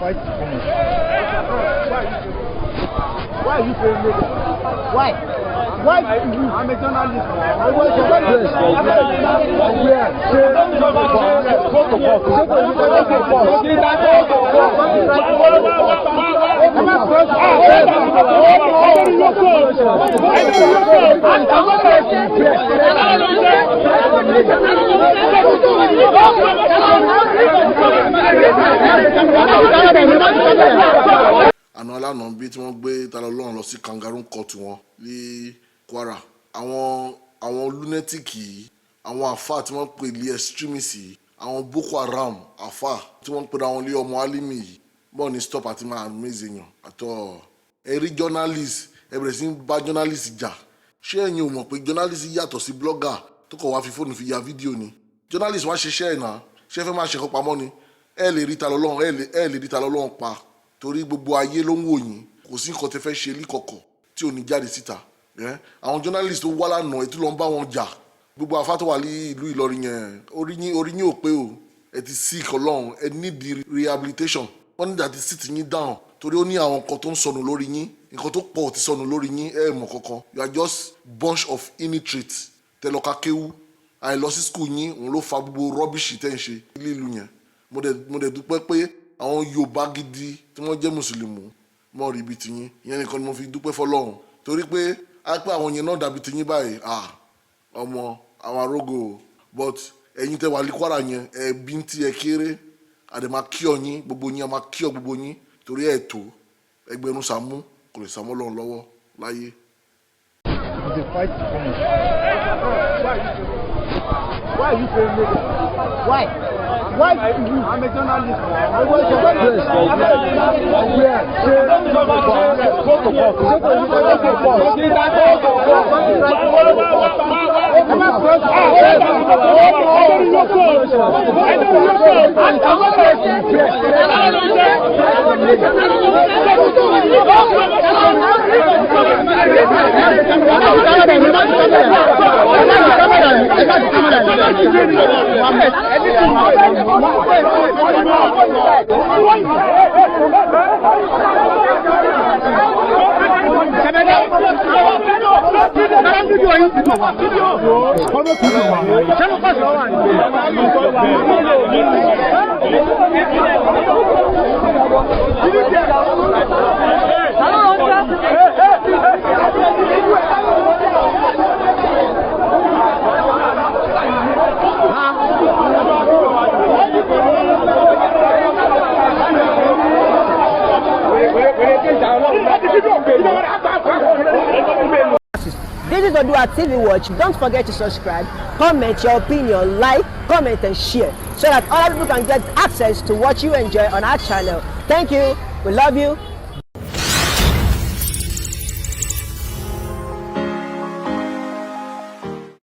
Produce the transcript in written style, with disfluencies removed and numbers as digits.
fight to finish. Why are you saying that? Why? Why do you? I'm a journalist. Àná alánà bí tí wọ́n gbé Talọ́lọ́run lọ sí kangaroo court wọn ní Kwara. Àwọn lunatic yìí, àwọn àfáà tí wọ́n pè ní extremist yìí, àwọn Boko Haram àfáà tí wọ́n pè àwọn ilé ọmọ alimi yìí, bọ́ọ̀ ní stop àti máa amaze èèyàn àtọ́. Ẹ̀rí journalist, ẹ bẹ̀rẹ̀ sí ń bá journalist jà. Ṣé ẹ̀yin ò mọ̀ pé journalist yàtọ̀ sí blogger tó kọ̀ wá fi fóònù fi ya fídíò ni? Journalist wá ṣiṣẹ́ ẹ̀ náà, ṣé fẹ́ máa ṣe kọ́ pamọ́ ni? Ẹ lè rí Talọ́lọ́run, ẹ lè rí Talọ́lọ́run pa. Torí gbogbo ayé ló ń wò yín, kò sí nǹkan tẹ́ fẹ́ ṣe líkọ̀kọ̀ tí ò ní jáde síta. Àwọn journalist tó wá lánàá ẹ tún lọ ń bá wọn jà. Gbogbo àfáà tó wà ní ìlú Ìlọrin yẹn, orí yín ò pé o. Ẹ ti sick Ọlọ́run, ẹ need the rehabilitation. Wọ́n ní láti sit yín down torí ó ní àwọn nǹkan tó ń sọnù lórí yín, nǹkan tó pọ̀ ti sọnù lórí yín, ẹ mọ̀ kankan. You are just bunch of illiterates. Tẹ̀lọ́ka kéwú, àìlọ sí school yín, òun ló fa gbogbo rubbish tẹ́ ń ṣe ilé ìlú yẹn. Mo dẹ̀ dúpẹ́ pé àwọn Yorùbá gidi tí wọ́n jẹ́ mùsùlùmí mọ́ rí ibi tiyín, ìyẹn nìkan ni mo fi dúpẹ́ fọlọ́run torí pé á pé àwọn yẹn náà dàbí tiyín báyìí ọmọ àwọn arógo but ẹ̀yin tẹ́ wà ní Kwara yẹn ẹbí ń tí ẹ kéré àdèmà kí ọ yín gbogbo yín a máa kí ọ gbogbo yín torí ẹ̀ tó ẹgbẹ̀rún Sàámú kò lè Sàámú Ọlọ́run lọ́wọ́ láyé. The fight to finish. Why are you saying that? Why? Why do you? I'm a journalist. This is OĽUA TV Watch. Don't forget to subscribe, comment your opinion, like, comment and share so that other people can get access to what you enjoy on our channel. Thank you. We love you.